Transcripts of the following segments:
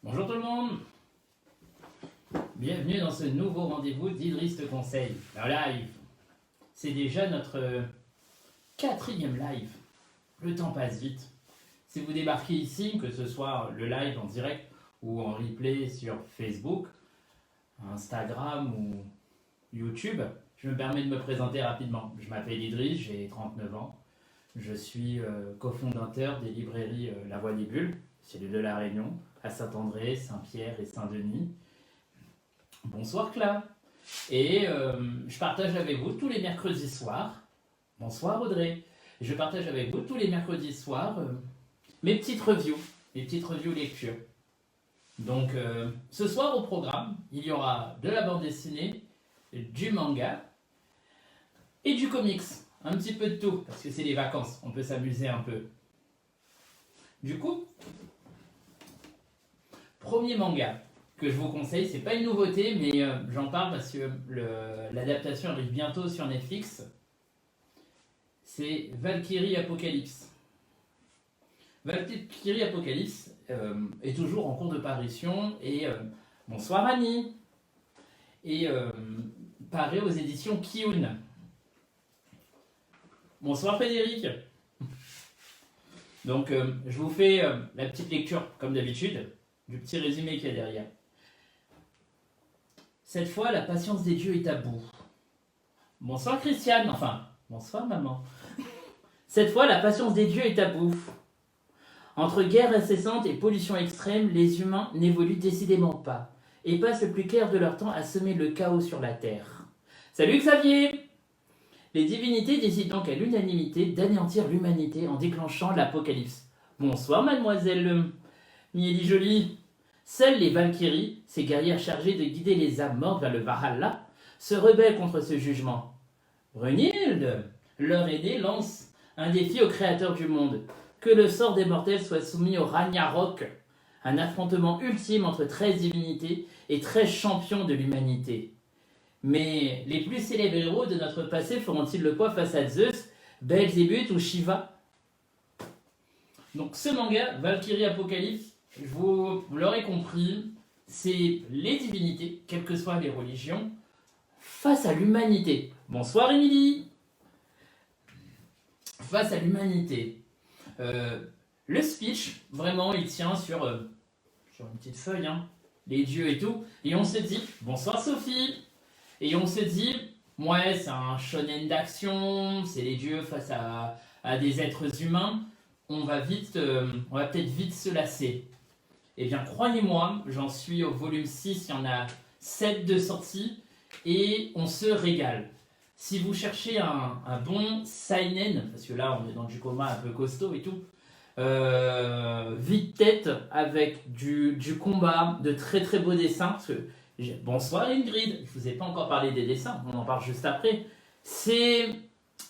Bonjour tout le monde, bienvenue dans ce nouveau rendez-vous d'Idriss te conseille, en live. C'est déjà notre quatrième live, le temps passe vite. Si vous débarquez ici, que ce soit le live en direct ou en replay sur Facebook, Instagram ou YouTube, je me permets de me présenter rapidement. Je m'appelle Idriss, j'ai 39 ans, je suis cofondateur des librairies La Voix des Bulles, celle de La Réunion, à Saint-André, Saint-Pierre et Saint-Denis. Bonsoir Cla. Et je partage avec vous tous les mercredis soirs. Bonsoir Audrey. Je partage avec vous tous les mercredis soirs mes petites reviews lecture. Donc ce soir au programme, il y aura de la bande dessinée, du manga et du comics. Un petit peu de tout, parce que c'est les vacances, on peut s'amuser un peu. Du coup, premier manga que je vous conseille, c'est pas une nouveauté, mais j'en parle parce que l'adaptation arrive bientôt sur Netflix. C'est Valkyrie Apocalypse. Valkyrie Apocalypse est toujours en cours de parution et bonsoir Annie. Et paraît aux éditions Kiyun. Bonsoir Frédéric. Donc je vous fais la petite lecture comme d'habitude du petit résumé qu'il y a derrière. Cette fois, la patience des dieux est à bout. Bonsoir Christiane, enfin, bonsoir maman. Cette fois, la patience des dieux est à bout. Entre guerre incessante et pollution extrême, les humains n'évoluent décidément pas et passent le plus clair de leur temps à semer le chaos sur la terre. Salut Xavier! Les divinités décident donc à l'unanimité d'anéantir l'humanité en déclenchant l'apocalypse. Bonsoir mademoiselle Mieli Jolie. Seules les Valkyries, ces guerrières chargées de guider les âmes mortes vers le Valhalla, se rebellent contre ce jugement. Brunhilde, leur aînée, lance un défi au créateur du monde. Que le sort des mortels soit soumis au Ragnarok, un affrontement ultime entre 13 divinités et 13 champions de l'humanité. Mais les plus célèbres héros de notre passé feront-ils le poids face à Zeus, Belzébuth ou Shiva? Donc ce manga, Valkyrie Apocalypse, vous l'aurez compris, c'est les divinités, quelles que soient les religions, face à l'humanité. Bonsoir Émilie. Face à l'humanité. Le speech, vraiment, il tient sur une petite feuille, hein, les dieux et tout, et on se dit, bonsoir Sophie, et on se dit, ouais, c'est un shonen d'action, c'est les dieux face à des êtres humains, on va peut-être vite se lasser. Eh bien, croyez-moi, j'en suis au volume 6, il y en a 7 de sortie, et on se régale. Si vous cherchez un bon seinen, parce que là on est dans du coma un peu costaud et tout, vite tête avec du combat, de très très beaux dessins, parce que bonsoir Ingrid, je vous ai pas encore parlé des dessins, on en parle juste après. C'est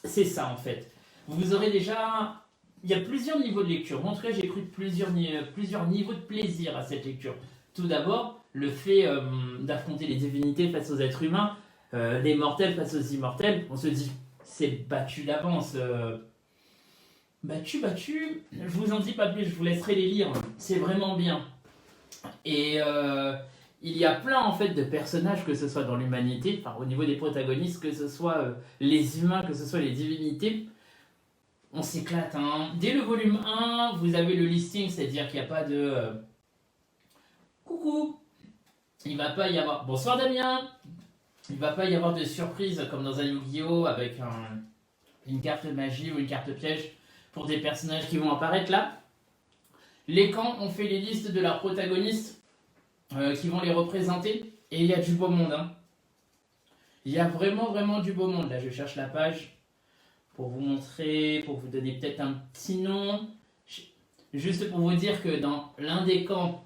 ça en fait. Vous aurez déjà... Il y a plusieurs niveaux de lecture. En tout cas, j'ai pris plusieurs niveaux de plaisir à cette lecture. Tout d'abord, le fait d'affronter les divinités face aux êtres humains, les mortels face aux immortels, on se dit, c'est battu d'avance. Battu, je vous en dis pas plus, je vous laisserai les lire. C'est vraiment bien. Et il y a plein en fait de personnages, que ce soit dans l'humanité, enfin au niveau des protagonistes, que ce soit les humains, que ce soit les divinités. On s'éclate, hein. Dès le volume 1, vous avez le listing, c'est-à-dire qu'il n'y a pas de... Coucou. Il ne va pas y avoir... Bonsoir Damien. Il ne va pas y avoir de surprise comme dans un Yu-Gi-Oh! Avec une carte magie ou une carte piège pour des personnages qui vont apparaître là. Les camps ont fait les listes de leurs protagonistes qui vont les représenter. Et il y a du beau monde, hein. Il y a vraiment, vraiment du beau monde. Là, je cherche la page pour vous montrer, pour vous donner peut-être un petit nom. Juste pour vous dire que dans l'un des camps,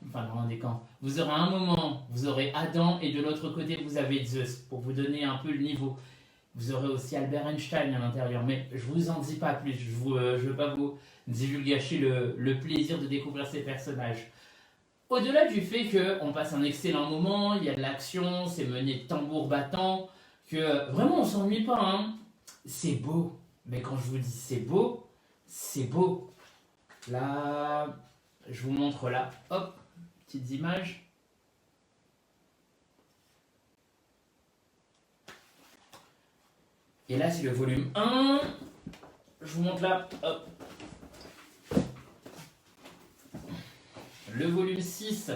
vous aurez un moment, vous aurez Adam et de l'autre côté vous avez Zeus, pour vous donner un peu le niveau. Vous aurez aussi Albert Einstein à l'intérieur, mais je vous en dis pas plus, je veux pas vous divulgacher le plaisir de découvrir ces personnages. Au-delà du fait qu'on passe un excellent moment, il y a de l'action, c'est mené tambour battant, que vraiment on s'ennuie pas, hein. C'est beau, mais quand je vous dis c'est beau, c'est beau. Là, je vous montre là, hop, petites images. Et là, c'est le volume 1. Je vous montre là. Hop. Le volume 6.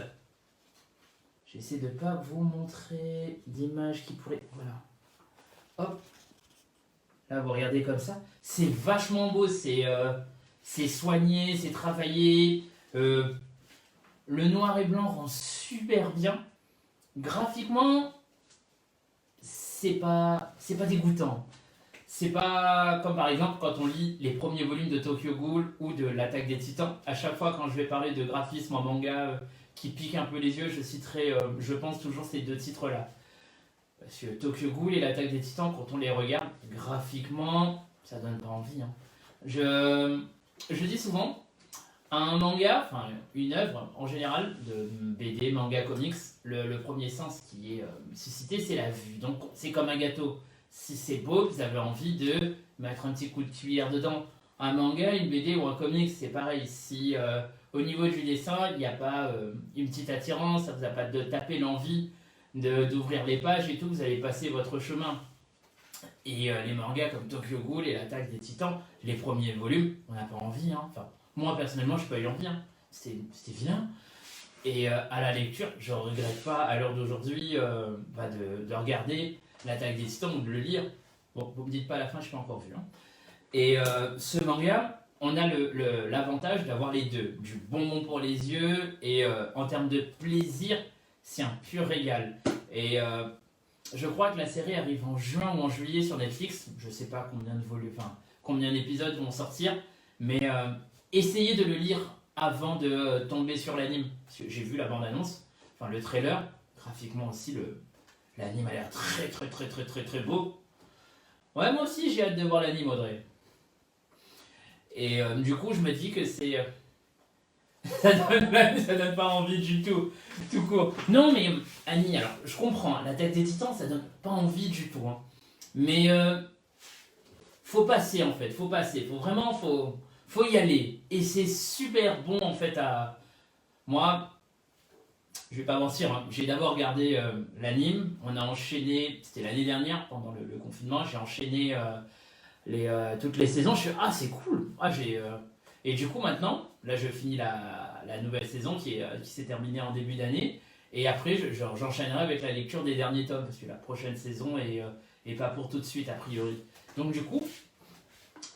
J'essaie de ne pas vous montrer d'images qui pourraient... Voilà. Hop. Là, vous regardez comme ça. C'est vachement beau. C'est soigné, c'est travaillé. Le noir et blanc rend super bien. Graphiquement, c'est pas dégoûtant. C'est pas comme par exemple quand on lit les premiers volumes de Tokyo Ghoul ou de l'Attaque des Titans. À chaque fois quand je vais parler de graphisme en manga qui pique un peu les yeux, je citerai, je pense toujours ces deux titres-là. Parce que Tokyo Ghoul et l'Attaque des Titans, quand on les regarde, graphiquement, ça donne pas envie. Hein. Je dis souvent, un manga, enfin une œuvre en général, de BD, manga, comics, le premier sens qui est suscité, c'est la vue. Donc c'est comme un gâteau. Si c'est beau, vous avez envie de mettre un petit coup de cuillère dedans. Un manga, une BD ou un comics, c'est pareil. Si au niveau du dessin, il n'y a pas une petite attirance, ça ne vous a pas de taper l'envie d'ouvrir les pages et tout, vous allez passer votre chemin. Et les mangas comme Tokyo Ghoul et l'Attaque des Titans, les premiers volumes, on n'a pas envie. Hein. Enfin, moi personnellement, je n'ai pas eu envie. Hein. C'était vilain. Et à la lecture, je ne regrette pas à l'heure d'aujourd'hui de regarder l'Attaque des Titans ou de le lire. Bon, vous me dites pas à la fin, je n'ai pas encore vu. Hein. Et ce manga, on a l'avantage d'avoir les deux. Du bonbon pour les yeux et en termes de plaisir, c'est un pur régal. Et je crois que la série arrive en juin ou en juillet sur Netflix. Je ne sais pas combien d'épisodes vont sortir. Mais essayez de le lire avant de tomber sur l'anime. Parce que j'ai vu la bande-annonce, enfin le trailer. Graphiquement aussi, l'anime a l'air très très très très très très beau. Ouais, moi aussi j'ai hâte de voir l'anime, Audrey. Et du coup, je me dis que c'est... ça donne pas envie du tout court. Non, mais Annie, alors, je comprends, l'Attaque des Titans, ça donne pas envie du tout. Hein. Mais faut passer, en fait, faut vraiment, faut y aller. Et c'est super bon, en fait, à... Moi, je vais pas mentir, hein, j'ai d'abord regardé l'anime, on a enchaîné, c'était l'année dernière, pendant le confinement, j'ai enchaîné... toutes les saisons, je suis c'est cool. Et du coup maintenant, là je finis la nouvelle saison qui s'est terminée en début d'année. Et après j'enchaînerai avec la lecture des derniers tomes parce que la prochaine saison est pas pour tout de suite a priori. Donc du coup,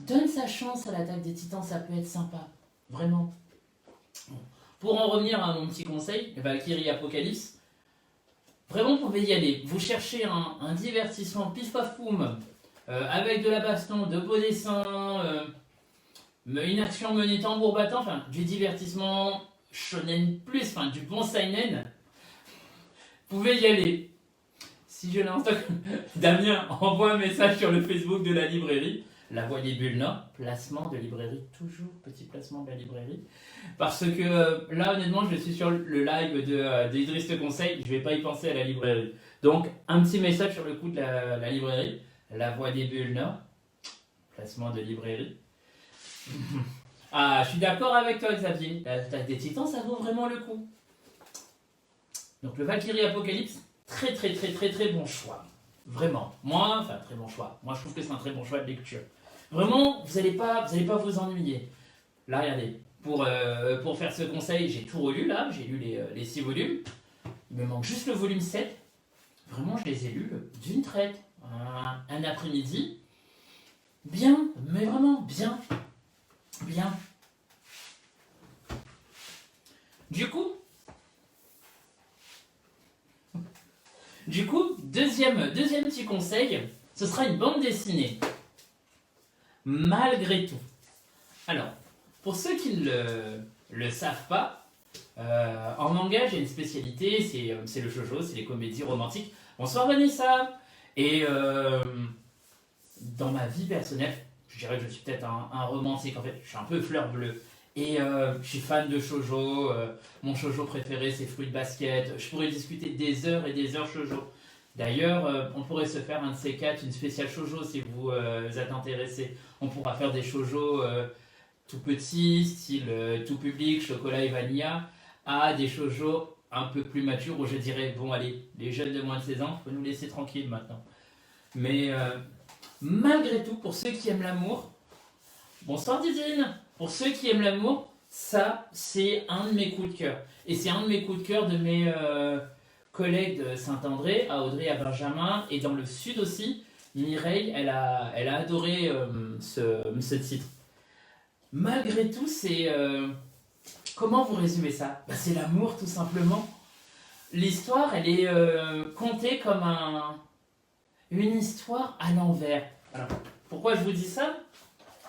donne sa chance à l'Attaque des Titans, ça peut être sympa, vraiment. Bon. Pour en revenir à mon petit conseil, Valkyrie Apocalypse, vraiment vous pouvez y aller. Vous cherchez un divertissement pif paf poum. Avec de la baston, de beaux dessins, une action menée tambour battant, enfin du divertissement shonen plus, enfin du bon seinen, vous pouvez y aller. Si je lance, Damien envoie un message sur le Facebook de la librairie, La Voix des Bulles, placement de librairie, toujours petit placement de la librairie, parce que là honnêtement je suis sur le live d'Idriss te conseille, je vais pas y penser à la librairie. Donc un petit message sur le coup de la librairie. La Voix des Bulles, placement de librairie. Je suis d'accord avec toi, Xavier. L'Attaque des Titans, ça vaut vraiment le coup. Donc le Valkyrie Apocalypse, très très très très très bon choix. Vraiment. Très bon choix. Moi, je trouve que c'est un très bon choix de lecture. Vraiment, vous allez pas vous ennuyer. Là, regardez. Pour faire ce conseil, j'ai tout relu là. J'ai lu les 6 volumes. Il me manque juste le volume 7. Vraiment, je les ai lus d'une traite. Un après-midi, bien, mais vraiment bien. Du coup, deuxième petit conseil, ce sera une bande dessinée. Malgré tout. Alors, pour ceux qui ne le savent pas, en manga, j'ai une spécialité, c'est le shoujo, c'est les comédies romantiques. Bonsoir Vanessa. Et dans ma vie personnelle, je dirais que je suis peut-être un romantique, en fait, je suis un peu fleur bleue. Et je suis fan de shoujo, mon shoujo préféré c'est Fruit Basket, je pourrais discuter des heures et des heures shoujo. D'ailleurs, on pourrait se faire un de ces quatre, une spéciale shoujo si vous êtes intéressé. On pourra faire des shoujo tout petits, style tout public, chocolat et vanilla, à des shoujo un peu plus matures où je dirais, bon allez, les jeunes de moins de 16 ans, faut nous laisser tranquilles maintenant. Mais malgré tout, pour ceux qui aiment l'amour, bonsoir Didine, pour ceux qui aiment l'amour, ça c'est un de mes coups de cœur. Et c'est un de mes coups de cœur de mes collègues de Saint-André, à Audrey, à Benjamin, et dans le sud aussi. Mireille, elle a adoré ce titre. Malgré tout, c'est... comment vous résumez ça? Bah, c'est l'amour, tout simplement. L'histoire, elle est contée comme une histoire à l'envers. Alors, pourquoi je vous dis ça?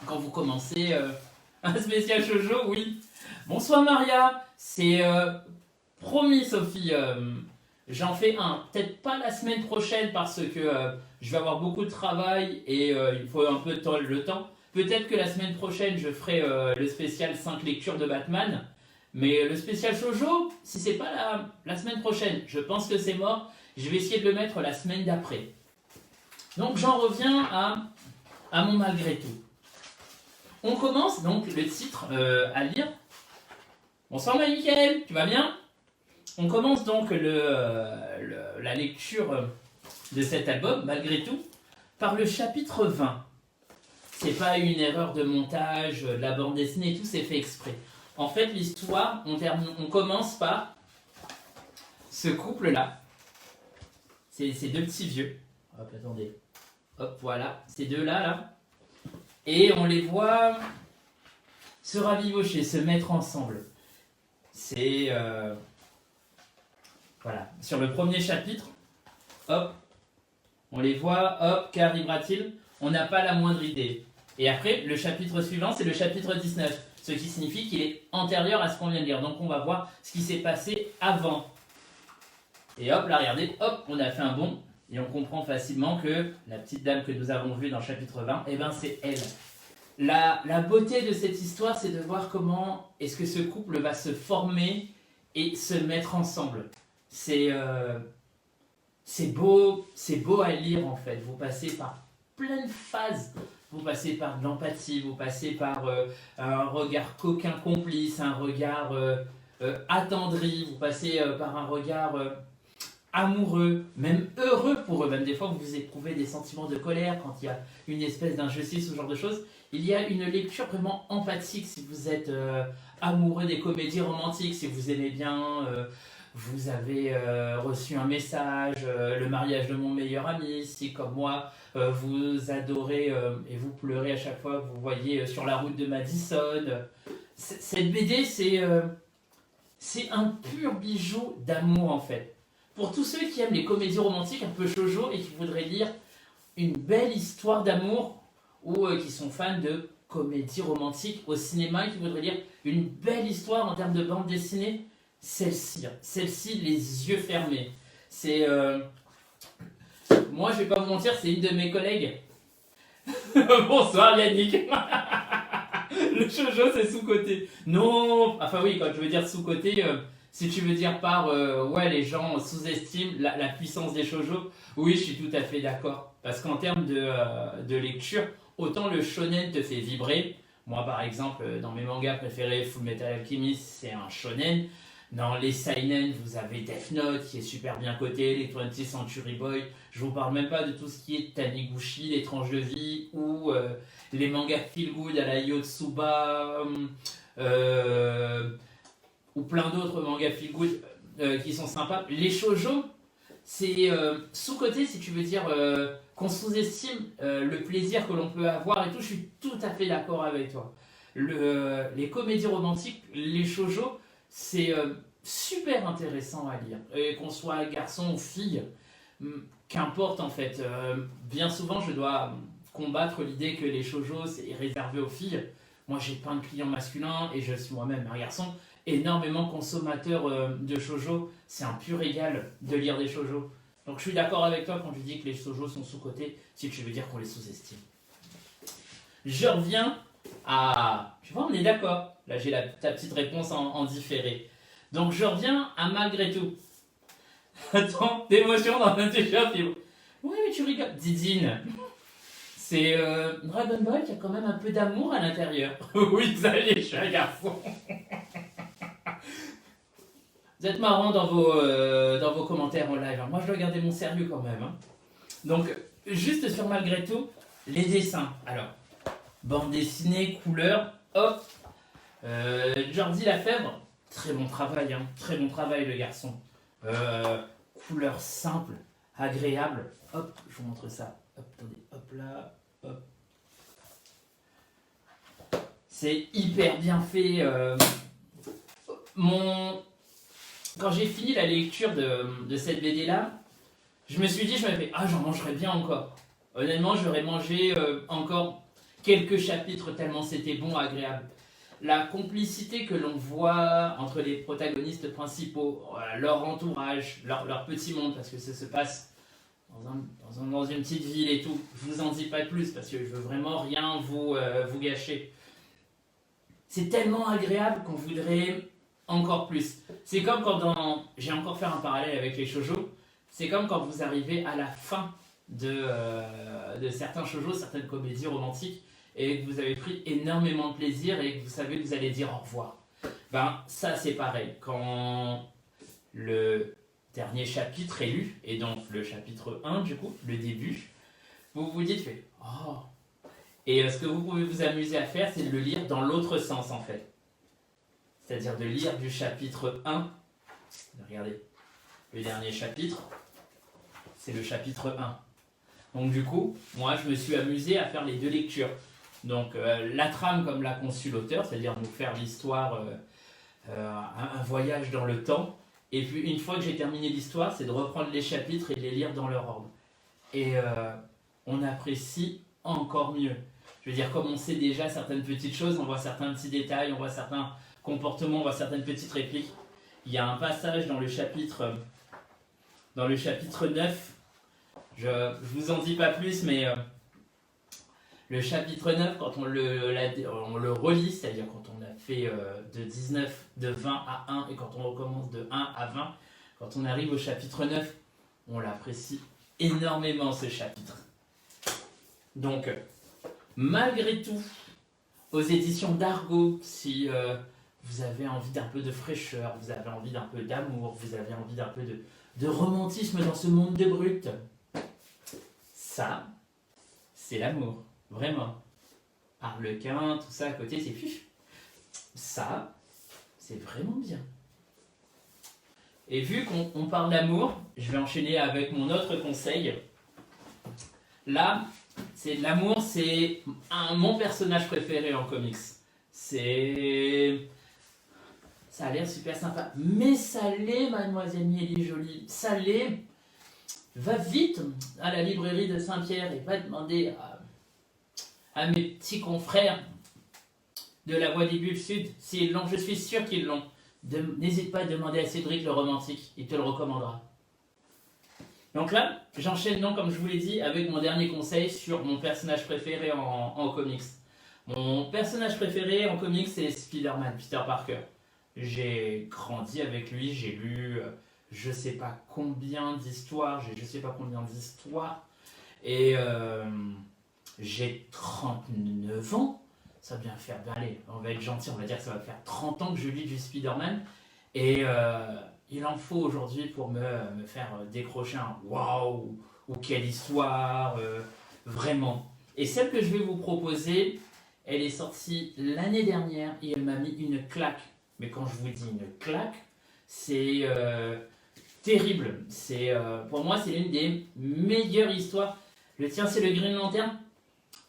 Quand vous commencez un spécial shoujo, oui. Bonsoir Maria, c'est promis Sophie, j'en fais un. Peut-être pas la semaine prochaine parce que je vais avoir beaucoup de travail et il faut un peu le temps. Peut-être que la semaine prochaine je ferai le spécial 5 lectures de Batman. Mais le spécial shoujo, si c'est pas la semaine prochaine, je pense que c'est mort. Je vais essayer de le mettre la semaine d'après. Donc j'en reviens à mon malgré tout. On commence donc le titre à lire. Bonsoir Michael, tu vas bien? On commence donc la lecture de cet album, malgré tout, par le chapitre 20. C'est pas une erreur de montage, de la bande dessinée et tout, c'est fait exprès. En fait, l'histoire, on commence par ce couple-là. C'est ces deux petits vieux. Hop, attendez. Hop, voilà. Ces deux-là, là. Et on les voit se ravivocher, se mettre ensemble. C'est... voilà. Sur le premier chapitre, hop, on les voit, hop, qu'arrivera-t-il? On n'a pas la moindre idée. Et après, le chapitre suivant, c'est le chapitre 19. Ce qui signifie qu'il est antérieur à ce qu'on vient de lire. Donc on va voir ce qui s'est passé avant. Et hop, là, regardez, hop, on a fait un bond. Et on comprend facilement que la petite dame que nous avons vue dans le chapitre 20, eh ben c'est elle. La beauté de cette histoire, c'est de voir comment est-ce que ce couple va se former et se mettre ensemble. C'est beau à lire en fait. Vous passez par plein de phases. Vous passez par de l'empathie, vous passez par un regard coquin complice, un regard attendri, vous passez par un regard amoureux, même heureux pour eux. Même des fois, vous éprouvez des sentiments de colère quand il y a une espèce d'injustice, ce genre de choses. Il y a une lecture vraiment empathique si vous êtes amoureux des comédies romantiques, si vous aimez bien... vous avez reçu un message, le mariage de mon meilleur ami, si comme moi vous adorez et vous pleurez à chaque fois que vous voyez sur la route de Madison. Cette BD, c'est un pur bijou d'amour en fait. Pour tous ceux qui aiment les comédies romantiques un peu shoujo et qui voudraient lire une belle histoire d'amour ou qui sont fans de comédies romantiques au cinéma et qui voudraient lire une belle histoire en termes de bande dessinée, celle-ci les yeux fermés. C'est moi je vais pas vous mentir, c'est une de mes collègues. Bonsoir Yannick. Le shoujo c'est sous-côté. Non, enfin oui, quand je veux dire sous-côté, si tu veux dire par ouais les gens sous-estiment la puissance des shoujo, oui je suis tout à fait d'accord. Parce qu'en termes de lecture, autant le shonen te fait vibrer. Moi par exemple, dans mes mangas préférés, Fullmetal Alchemist c'est un shonen. Dans les seinen, vous avez Death Note qui est super bien coté, les 20th Century Boy. Je vous parle même pas de tout ce qui est Taniguchi, les tranches de vie, ou les mangas feel good à la Yotsuba, ou plein d'autres mangas feel good qui sont sympas. Les shoujo, c'est sous-côté si tu veux dire qu'on sous-estime le plaisir que l'on peut avoir et tout. Je suis tout à fait d'accord avec toi. Les comédies romantiques, les shoujo, c'est super intéressant à lire. Et qu'on soit garçon ou fille, qu'importe en fait. Bien souvent, je dois combattre l'idée que les shoujo, c'est réservé aux filles. Moi, j'ai plein de clients masculins et je suis moi-même un garçon. Énormément consommateur de shoujo. C'est un pur régal de lire des shoujo. Donc, je suis d'accord avec toi quand tu dis que les shoujo sont sous-cotés, si tu veux dire qu'on les sous-estime. Je reviens à... Tu vois, on est d'accord. Là, j'ai ta petite réponse en différé. Donc, je reviens à malgré tout. Attends, d'émotion dans un t-shirt. Oui, mais tu rigoles. Didine. C'est Dragon Ball qui a quand même un peu d'amour à l'intérieur. Oui, ça y est, je suis un garçon. Vous êtes marrant dans vos commentaires en live. Moi, je dois garder mon sérieux quand même. Hein. Donc, juste sur malgré tout, les dessins. Alors, bande dessinée, couleur, hop. Jordi Lafèvre, très bon travail, hein. Très bon travail le garçon. Couleur simple, agréable. Hop, je vous montre ça. Hop, attendez, hop là, hop. C'est hyper bien fait. Quand j'ai fini la lecture de cette BD là, je me suis dit, j'en mangerais bien encore. Honnêtement, j'aurais mangé encore quelques chapitres tellement c'était bon, agréable. La complicité que l'on voit entre les protagonistes principaux, leur entourage, leur petit monde, parce que ça se passe dans une petite ville et tout. Je vous en dis pas plus parce que je veux vraiment rien vous gâcher. C'est tellement agréable qu'on voudrait encore plus. C'est comme quand j'ai encore fait un parallèle avec les shoujo. C'est comme quand vous arrivez à la fin de certains shoujo, certaines comédies romantiques, et que vous avez pris énormément de plaisir et que vous savez que vous allez dire au revoir. Ben, ça c'est pareil. Quand le dernier chapitre est lu, et donc le chapitre 1 du coup, le début, vous vous dites, oh. Et ce que vous pouvez vous amuser à faire, c'est de le lire dans l'autre sens en fait. C'est-à-dire de lire du chapitre 1. Regardez, le dernier chapitre, c'est le chapitre 1. Donc du coup, moi je me suis amusé à faire les deux lectures. Donc la trame comme l'a conçu l'auteur, c'est-à-dire nous faire l'histoire, un voyage dans le temps. Et puis une fois que j'ai terminé l'histoire, c'est de reprendre les chapitres et de les lire dans leur ordre. Et on apprécie encore mieux. Je veux dire, comme on sait déjà certaines petites choses, on voit certains petits détails, on voit certains comportements, on voit certaines petites répliques. Il y a un passage dans le chapitre 9. Je vous en dis pas plus, mais le chapitre 9, quand on le relit, c'est-à-dire quand on a fait de 20 à 1 et quand on recommence de 1 à 20, quand on arrive au chapitre 9, on l'apprécie énormément ce chapitre. Donc, malgré tout, aux éditions d'Argo, si vous avez envie d'un peu de fraîcheur, vous avez envie d'un peu d'amour, vous avez envie d'un peu de romantisme dans ce monde de brut, ça, c'est l'amour, vraiment. Harlequin, tout ça à côté, c'est fichu. Ça, c'est vraiment bien. Et vu qu'on parle d'amour, je vais enchaîner avec mon autre conseil. Là, l'amour, c'est mon personnage préféré en comics. Ça a l'air super sympa. Mais ça l'est, mademoiselle Mieli Jolie. Ça l'est. Va vite à la librairie de Saint-Pierre et va demander à mes petits confrères de la Voix des Bulles Sud s'ils l'ont. Je suis sûr qu'ils l'ont. N'hésite pas à demander à Cédric le romantique. Il te le recommandera. Donc là, j'enchaîne donc, comme je vous l'ai dit, avec mon dernier conseil sur mon personnage préféré en comics. Mon personnage préféré en comics, c'est Spider-Man, Peter Parker. J'ai grandi avec lui, j'ai lu je sais pas combien d'histoires, et j'ai 39 ans. Ça va bien faire, allez, on va être gentil, on va dire que ça va faire 30 ans que je lis du Spider-Man. Et il en faut aujourd'hui pour me faire décrocher un waouh ou quelle histoire, vraiment. Et celle que je vais vous proposer, elle est sortie l'année dernière et elle m'a mis une claque. Mais quand je vous dis une claque, c'est terrible. Pour moi, c'est l'une des meilleures histoires. Le tien, c'est le Green Lantern.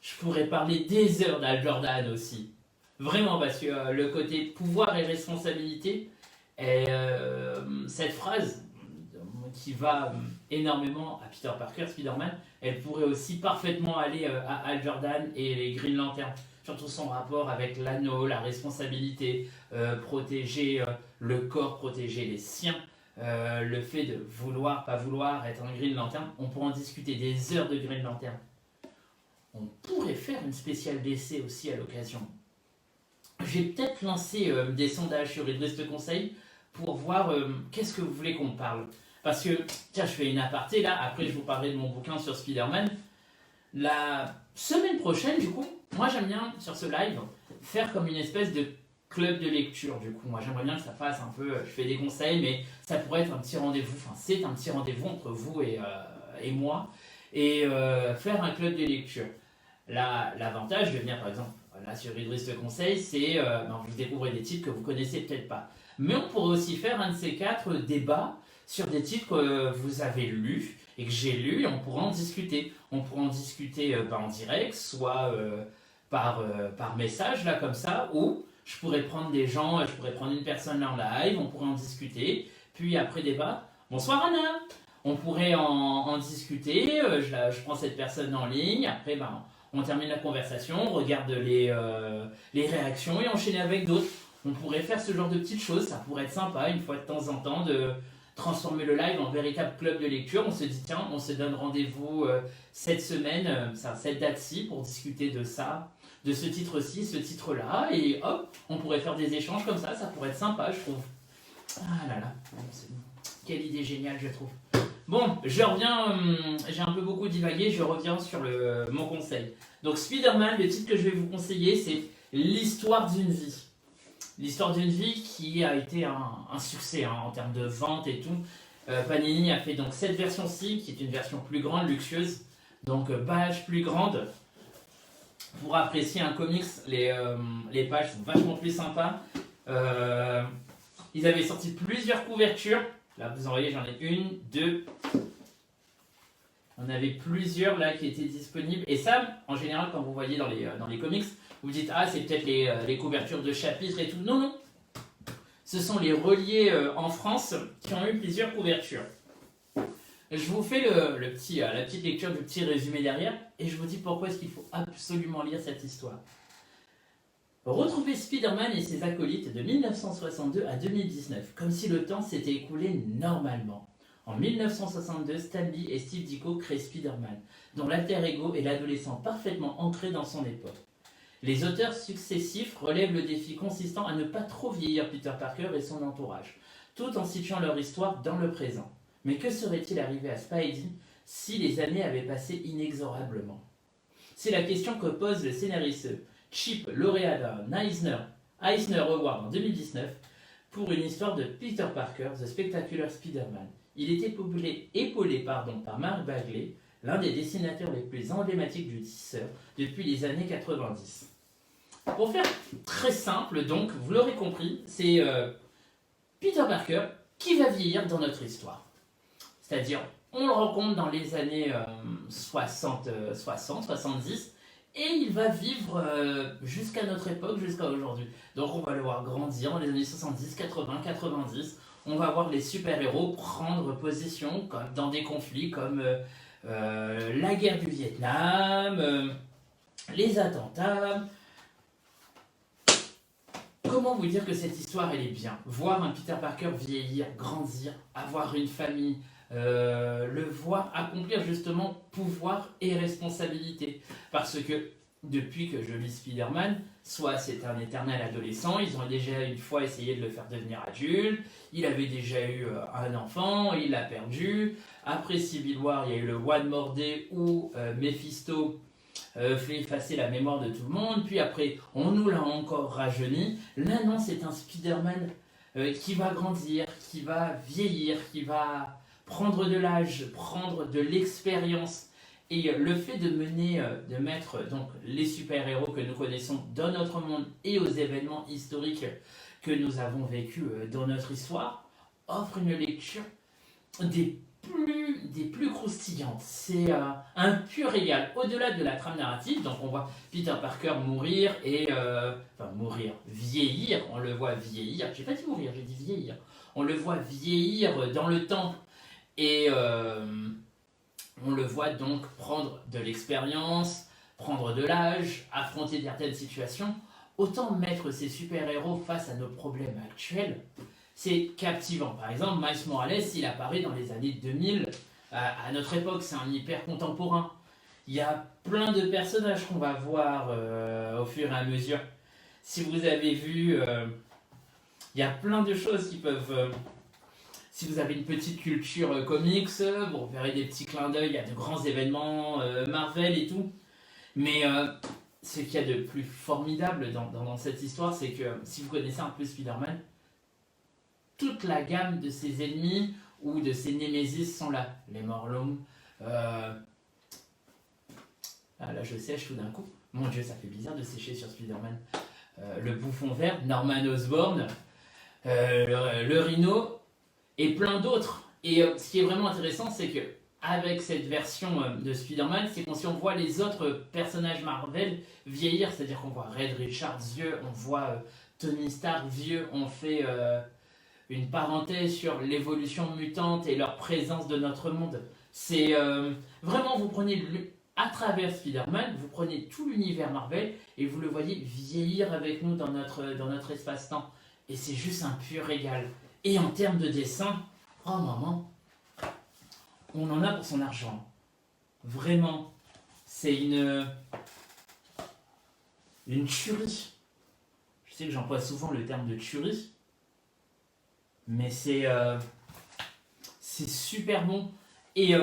Je pourrais parler des heures d'Hal Jordan aussi. Vraiment, parce que le côté pouvoir et responsabilité, et cette phrase qui va énormément à Peter Parker, Spider-Man, elle pourrait aussi parfaitement aller à Hal Jordan et les Green Lantern. Surtout son rapport avec l'anneau, la responsabilité, protéger le corps, protéger les siens, le fait de vouloir, pas vouloir être un Green Lantern. On pourrait en discuter des heures de Green Lantern. On pourrait faire une spéciale DC aussi à l'occasion. J'ai peut-être lancé des sondages sur Idriss Te Conseil pour voir qu'est-ce que vous voulez qu'on parle. Parce que, tiens, je fais une aparté là, après je vous parlerai de mon bouquin sur Spider-Man. La semaine prochaine, du coup, moi j'aime bien sur ce live faire comme une espèce de club de lecture du coup. Moi j'aimerais bien que ça fasse un peu, je fais des conseils, mais ça pourrait être un petit rendez-vous, enfin c'est un petit rendez-vous entre vous et moi, et faire un club de lecture. Là, l'avantage de venir par exemple là sur Idriss le conseil, c'est vous découvrez des titres que vous connaissez peut-être pas. Mais on pourrait aussi faire un de ces quatre débats sur des titres que vous avez lus et que j'ai lus, et on pourra en discuter. On pourra en discuter pas en direct, soit par message, là, comme ça, ou je pourrais prendre des gens, je pourrais prendre une personne là en live, on pourrait en discuter, puis après débat. Bonsoir Anna. On pourrait en discuter, je prends cette personne en ligne, après on termine la conversation, on regarde les réactions et enchaîner avec d'autres. On pourrait faire ce genre de petites choses, ça pourrait être sympa une fois de temps en temps de transformer le live en véritable club de lecture. On se dit tiens, on se donne rendez-vous cette semaine, cette date-ci, pour discuter de ça, de ce titre-ci, ce titre-là, et hop, on pourrait faire des échanges comme ça pourrait être sympa, je trouve. Ah là là, quelle idée géniale, je trouve. Bon, je reviens, j'ai un peu beaucoup divagué, je reviens sur mon conseil. Donc Spider-Man, le titre que je vais vous conseiller, c'est L'histoire d'une vie. L'histoire d'une vie qui a été un succès en termes de vente et tout. Panini a fait donc cette version-ci, qui est une version plus grande, luxueuse, donc page plus grande. Pour apprécier un comics, les pages sont vachement plus sympas. Ils avaient sorti plusieurs couvertures. Là, vous en voyez, j'en ai une, deux. On avait plusieurs là qui étaient disponibles. Et ça, en général, quand vous voyez dans les comics, vous dites ah, c'est peut-être les couvertures de chapitres et tout. Non, non. Ce sont les reliés en France qui ont eu plusieurs couvertures. Je vous fais la petite lecture du petit résumé derrière et je vous dis pourquoi est-ce qu'il faut absolument lire cette histoire. Retrouvez Spider-Man et ses acolytes de 1962 à 2019, comme si le temps s'était écoulé normalement. En 1962, Stan Lee et Steve Ditko créent Spider-Man, dont l'alter ego est l'adolescent parfaitement ancré dans son époque. Les auteurs successifs relèvent le défi consistant à ne pas trop vieillir Peter Parker et son entourage, tout en situant leur histoire dans le présent. Mais que serait-il arrivé à Spidey si les années avaient passé inexorablement? C'est la question que pose le scénariste Chip, lauréat d'un Eisner Award en 2019, pour une histoire de Peter Parker, The Spectacular Spider-Man. Il est épaulé par Mark Bagley, l'un des dessinateurs les plus emblématiques du tisseur depuis les années 90. Pour faire très simple, donc, vous l'aurez compris, c'est Peter Parker qui va vieillir dans notre histoire. C'est-à-dire, on le rencontre dans les années 60, 70, et il va vivre jusqu'à notre époque, jusqu'à aujourd'hui. Donc on va le voir grandir dans les années 70, 80, 90. On va voir les super-héros prendre position dans des conflits comme la guerre du Vietnam, les attentats. Comment vous dire que cette histoire, elle est bien? Voir un Peter Parker vieillir, grandir, avoir une famille, le voir accomplir justement pouvoir et responsabilité. Parce que depuis que je lis Spider-Man, soit c'est un éternel adolescent, ils ont déjà une fois essayé de le faire devenir adulte, il avait déjà eu un enfant, il l'a perdu. Après Civil War, il y a eu le One More Day où Mephisto fait effacer la mémoire de tout le monde, puis après on nous l'a encore rajeuni. Là non, c'est un Spider-Man qui va grandir, qui va vieillir, qui va prendre de l'âge, prendre de l'expérience. Et le fait de mettre donc les super-héros que nous connaissons dans notre monde et aux événements historiques que nous avons vécus dans notre histoire offre une lecture des plus croustillantes. C'est un pur régal. Au-delà de la trame narrative, donc on voit Peter Parker mourir vieillir, on le voit vieillir, j'ai pas dit mourir, j'ai dit vieillir. On le voit vieillir dans le temps et on le voit donc prendre de l'expérience, prendre de l'âge, affronter certaines situations. Autant mettre ces super-héros face à nos problèmes actuels, c'est captivant. Par exemple, Miles Morales, il apparaît dans les années 2000. À notre époque, c'est un hyper contemporain. Il y a plein de personnages qu'on va voir au fur et à mesure. Si vous avez vu, il y a plein de choses qui peuvent... si vous avez une petite culture comics, vous verrez des petits clins d'œil à de grands événements Marvel et tout. Mais ce qu'il y a de plus formidable dans cette histoire, c'est que si vous connaissez un peu Spider-Man, toute la gamme de ses ennemis ou de ses némésis sont là. Les Morlungs, ah là je sèche tout d'un coup. Mon Dieu, ça fait bizarre de sécher sur Spider-Man. Le bouffon vert, Norman Osborn, le Rhino et plein d'autres. Et ce qui est vraiment intéressant, c'est que avec cette version de Spider-Man, c'est qu'on si on voit les autres personnages Marvel vieillir, c'est-à-dire qu'on voit Reed Richards vieux, on voit Tony Stark vieux, on fait une parenthèse sur l'évolution mutante et leur présence de notre monde. C'est vraiment, vous prenez à travers Spider-Man, vous prenez tout l'univers Marvel et vous le voyez vieillir avec nous dans notre espace-temps. Et c'est juste un pur régal. Et en termes de dessin, oh maman, on en a pour son argent. Vraiment, c'est une tuerie. Je sais que j'emploie souvent le terme de tuerie, mais c'est super bon. Et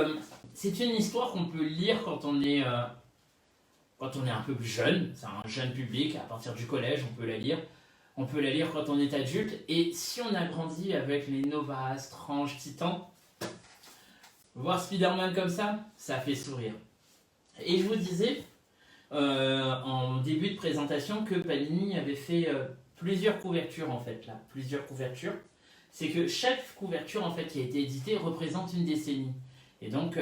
c'est une histoire qu'on peut lire quand on est un peu plus jeune. C'est un jeune public, à partir du collège, on peut la lire. On peut la lire quand on est adulte. Et si on a grandi avec les Nova, Strange, Titan, voir Spider-Man comme ça fait sourire. Et je vous disais, en début de présentation, que Panini avait fait plusieurs couvertures, en fait, là. Plusieurs couvertures. C'est que chaque couverture, en fait, qui a été éditée, représente une décennie. Et donc,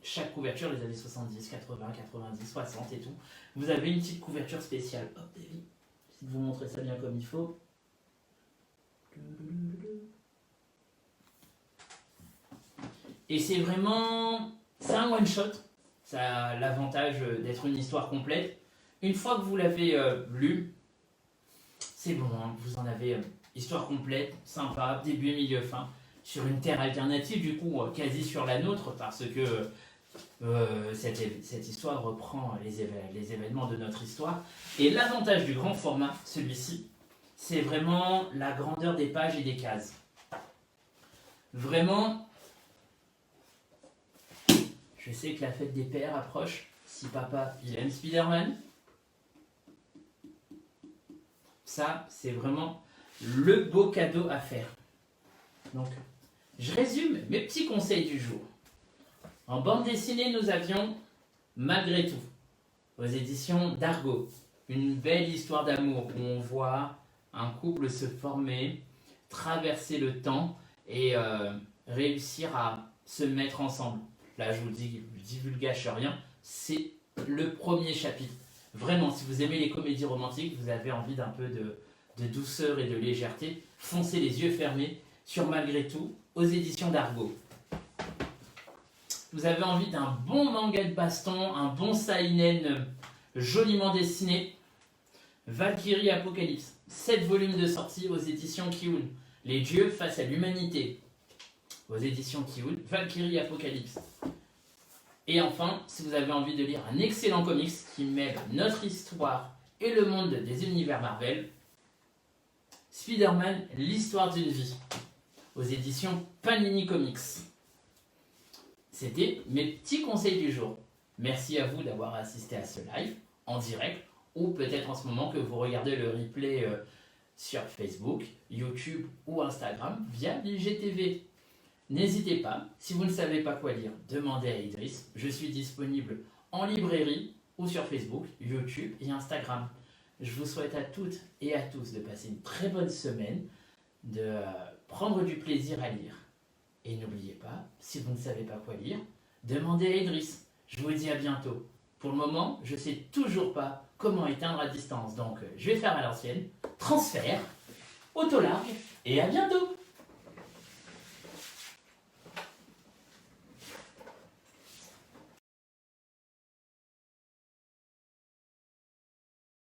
chaque couverture, les années 70, 80, 90, 60 et tout, vous avez une petite couverture spéciale. Hop, David, si vous montrez ça bien comme il faut. Et c'est vraiment... C'est un one-shot. Ça a l'avantage d'être une histoire complète. Une fois que vous l'avez lu, c'est bon, hein, vous en avez histoire complète, sympa, début, milieu, fin, sur une terre alternative, du coup, quasi sur la nôtre, parce que cette histoire reprend les événements de notre histoire. Et l'avantage du grand format, celui-ci, c'est vraiment la grandeur des pages et des cases. Vraiment... Je sais que la fête des pères approche. Si papa, il aime Spider-Man, ça, c'est vraiment le beau cadeau à faire. Donc, je résume mes petits conseils du jour. En bande dessinée, nous avions Malgré tout, aux éditions d'Argo. Une belle histoire d'amour où on voit un couple se former, traverser le temps et réussir à se mettre ensemble. Là, je vous divulgage rien, c'est le premier chapitre. Vraiment, si vous aimez les comédies romantiques, vous avez envie d'un peu de douceur et de légèreté, foncez les yeux fermés sur Malgré tout, aux éditions d'Argo. Vous avez envie d'un bon manga de baston, un bon seinen joliment dessiné, Valkyrie Apocalypse, 7 volumes de sortie aux éditions Kiun. Les dieux face à l'humanité, aux éditions Kiun, Valkyrie Apocalypse. Et enfin, si vous avez envie de lire un excellent comics qui mêle notre histoire et le monde des univers Marvel, Spider-Man, l'histoire d'une vie, aux éditions Panini Comics. C'était mes petits conseils du jour. Merci à vous d'avoir assisté à ce live en direct, ou peut-être en ce moment que vous regardez le replay sur Facebook, YouTube ou Instagram via l'IGTV. N'hésitez pas, si vous ne savez pas quoi lire, demandez à Idriss. Je suis disponible en librairie ou sur Facebook, YouTube et Instagram. Je vous souhaite à toutes et à tous de passer une très bonne semaine, de prendre du plaisir à lire. Et n'oubliez pas, si vous ne savez pas quoi lire, demandez à Idriss. Je vous dis à bientôt. Pour le moment, je ne sais toujours pas comment éteindre à distance, donc je vais faire à l'ancienne, transfert, auto large et à bientôt.